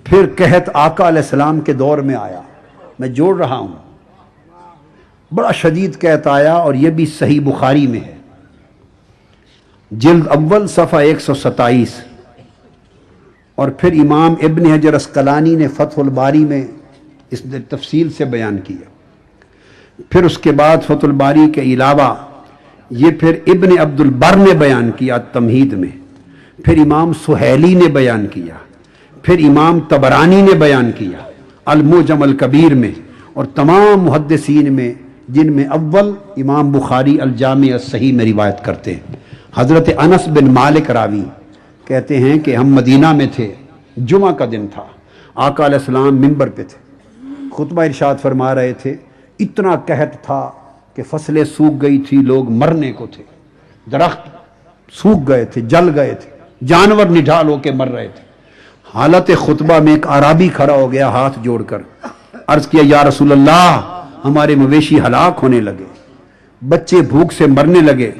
پھر قحط آقا علیہ السلام کے دور میں آیا، میں جوڑ رہا ہوں، بڑا شدید قحط آیا، اور یہ بھی صحیح بخاری میں ہے، جلد اول صفحہ 127۔ اور پھر امام ابن حجر عسقلانی نے فتح الباری میں اس تفصیل سے بیان کیا۔ پھر اس کے بعد فتح الباری کے علاوہ یہ پھر ابن عبد البر نے بیان کیا تمہید میں، پھر امام سہیلی نے بیان کیا، پھر امام طبرانی نے بیان کیا المعجم الکبیر میں، اور تمام محدثین میں، جن میں اول امام بخاری الجامع الصحیح میں روایت کرتے ہیں۔ حضرت انس بن مالک راوی کہتے ہیں کہ ہم مدینہ میں تھے، جمعہ کا دن تھا، آقا علیہ السلام منبر پہ تھے، خطبہ ارشاد فرما رہے تھے، اتنا قحط تھا کہ فصلیں سوکھ گئی تھی، لوگ مرنے کو تھے، درخت سوکھ گئے تھے، جل گئے تھے، جانور نڈھال ہو کے مر رہے تھے۔ حالت خطبہ میں ایک اعرابی کھڑا ہو گیا ہاتھ جوڑ کر، عرض کیا یا رسول اللہ، ہمارے مویشی ہلاک ہونے لگے، بچے بھوک سے مرنے لگے،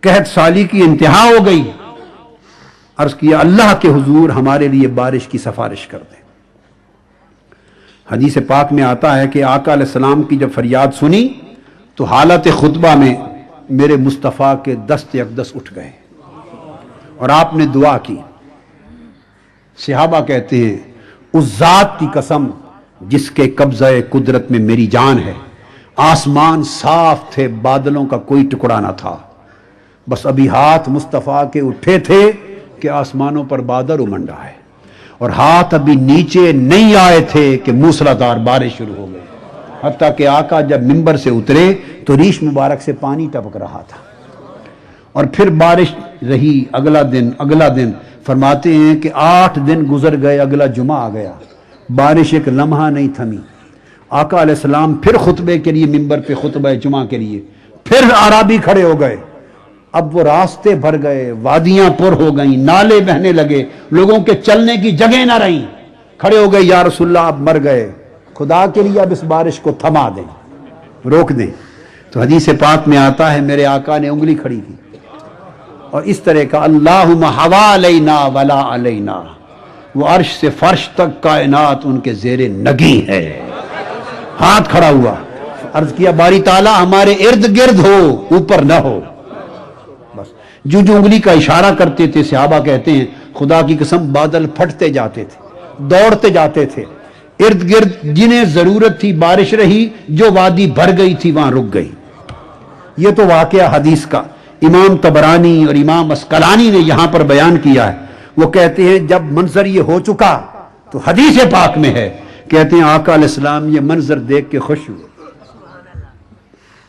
قحط سالی کی انتہا ہو گئی۔ عرض کیا اللہ کے حضور ہمارے لیے بارش کی سفارش کر دیں۔ حدیث پاک میں آتا ہے کہ آقا علیہ السلام کی جب فریاد سنی تو حالت خطبہ میں میرے مصطفیٰ کے دست اقدس اٹھ گئے اور آپ نے دعا کی۔ صحابہ کہتے ہیں اس ذات کی قسم جس کے قبضہ قدرت میں میری جان ہے، آسمان صاف تھے، بادلوں کا کوئی ٹکڑا نہ تھا، بس ابھی ہاتھ مصطفیٰ کے اٹھے تھے کہ آسمانوں پر بادل امنڈا ہے، اور ہاتھ ابھی نیچے نہیں آئے تھے کہ موسلادھار بارش شروع ہو گئی، حتیٰ کہ آقا جب منبر سے اترے تو ریش مبارک سے پانی ٹپک رہا تھا۔ اور پھر بارش رہی، اگلا دن فرماتے ہیں کہ 8 دن گزر گئے، اگلا جمعہ آ گیا، بارش ایک لمحہ نہیں تھمی۔ آقا علیہ السلام پھر خطبے کے لیے منبر پہ خطبہ جمعہ کے لیے، پھر اعرابی کھڑے ہو گئے، اب وہ راستے بھر گئے، وادیاں پر ہو گئیں، نالے بہنے لگے، لوگوں کے چلنے کی جگہ نہ رہیں، کھڑے ہو گئے یا رسول اللہ اب مر گئے، خدا کے لیے اب اس بارش کو تھما دیں، روک دیں۔ تو حدیث پاک میں آتا ہے میرے آقا نے انگلی کھڑی کی اور اس طرح کا اللہم حوا علینا ولا علینا، وہ عرش سے فرش تک کائنات ان کے زیر نگی ہے، ہاتھ کھڑا ہوا، عرض کیا باری تعالیٰ ہمارے ارد گرد ہو، اوپر نہ ہو۔ بس جو انگلی کا اشارہ کرتے تھے، صحابہ کہتے ہیں خدا کی قسم بادل پھٹتے جاتے تھے، دوڑتے جاتے تھے، ارد گرد جنہیں ضرورت تھی بارش رہی، جو وادی بھر گئی تھی وہاں رک گئی۔ یہ تو واقعہ حدیث کا امام طبرانی اور امام عسقلانی نے یہاں پر بیان کیا ہے۔ وہ کہتے ہیں جب منظر یہ ہو چکا تو حدیث پاک میں ہے، کہتے ہیں آقا علیہ السلام یہ منظر دیکھ کے خوش ہوئے،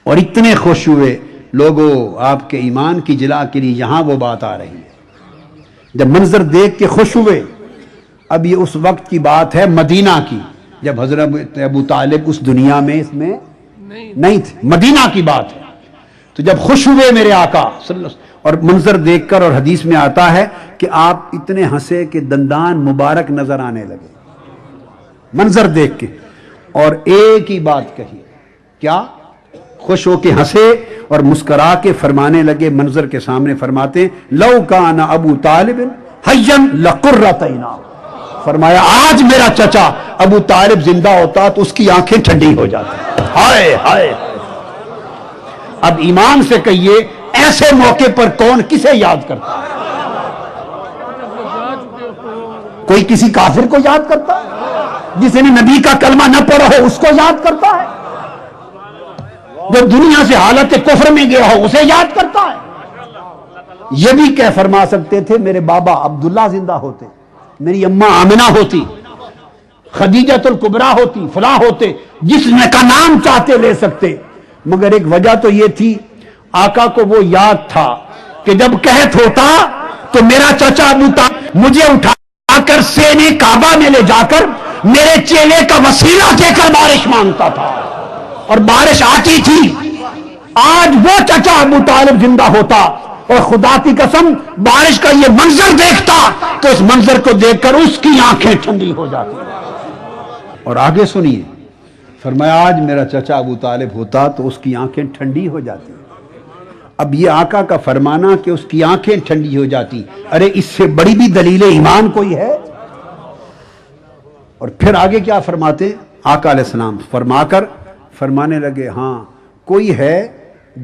اور اتنے خوش ہوئے لوگوں آپ کے ایمان کی جلا کے لیے یہاں وہ بات آ رہی ہے، جب منظر دیکھ کے خوش ہوئے۔ اب یہ اس وقت کی بات ہے مدینہ کی، جب حضرت ابو طالب اس دنیا میں اس میں نہیں تھے، مدینہ کی بات ہے۔ تو جب خوش ہوئے میرے آقا صلی اللہ علیہ وسلم، اور منظر دیکھ کر، اور حدیث میں آتا ہے کہ آپ اتنے ہنسے کہ دندان مبارک نظر آنے لگے منظر دیکھ کے، اور ایک ہی بات کہی، کیا؟ خوش ہو کے ہنسے اور مسکرا کے فرمانے لگے منظر کے سامنے، فرماتے ہیں لو کان ابو طالب حیا لقرۃ عینا، فرمایا آج میرا چچا ابو طالب زندہ ہوتا تو اس کی آنکھیں ٹھنڈی ہو جاتی۔ ہائے ہائے! اب ایمان سے کہیے ایسے موقع پر کون کسے یاد کرتا ہے؟ کوئی کسی کافر کو یاد کرتا ہے؟ جس نے نبی کا کلمہ نہ پڑھا ہو اس کو یاد کرتا ہے؟ جو دنیا سے حالت کفر میں گیا ہو اسے یاد کرتا ہے؟ یہ بھی کہہ فرما سکتے تھے میرے بابا عبداللہ زندہ ہوتے، میری اماں آمنہ ہوتی، خدیجۃ الکبریٰ ہوتی، فلاں ہوتے، جس نے کا نام چاہتے لے سکتے، مگر ایک وجہ تو یہ تھی آقا کو وہ یاد تھا کہ جب قحط ہوتا تو میرا چچا ابو طالب مجھے اٹھا کر سینے کعبہ میں لے جا کر میرے چیلے کا وسیلہ دے کر بارش مانگتا تھا، اور بارش آتی تھی۔ آج وہ چچا ابو طالب زندہ ہوتا اور خدا کی قسم بارش کا یہ منظر دیکھتا تو اس منظر کو دیکھ کر اس کی آنکھیں ٹھنڈی ہو جاتی۔ اور آگے سنیے، فرمایا آج میرا چچا ابو طالب ہوتا تو اس کی آنکھیں ٹھنڈی ہو جاتی۔ اب یہ آقا کا فرمانا کہ اس کی آنکھیں ٹھنڈی ہو جاتی، ارے اس سے بڑی بھی دلیل ایمان کوئی ہے؟ اور پھر آگے کیا فرماتے آقا علیہ السلام؟ فرما کر فرمانے لگے ہاں کوئی ہے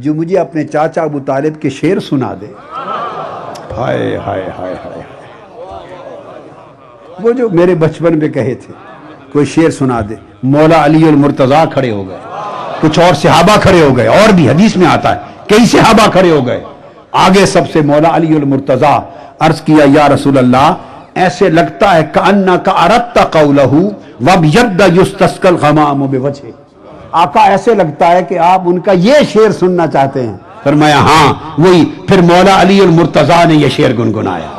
جو مجھے اپنے چاچا ابو طالب کے شعر سنا دے۔ ہائے ہائے ہائے ہائے، وہ جو میرے بچپن میں کہے تھے کوئی شعر سنا دے۔ مولا علی المرتضیٰ کھڑے ہو گئے، کچھ اور صحابہ کھڑے ہو گئے، اور بھی حدیث میں آتا ہے کئی صحابہ کھڑے ہو گئے۔ آگے سب سے مولا علی المرتضیٰ، عرض کیا یا رسول اللہ ایسے لگتا ہے کأنک اردت قولہ وابیض یستسقی الغمام بوجہہ، آقا ایسے لگتا ہے کہ آپ ان کا یہ شعر سننا چاہتے ہیں۔ فرمایا ہاں وہی، پھر مولا علی المرتضیٰ نے یہ شعر گنگنایا۔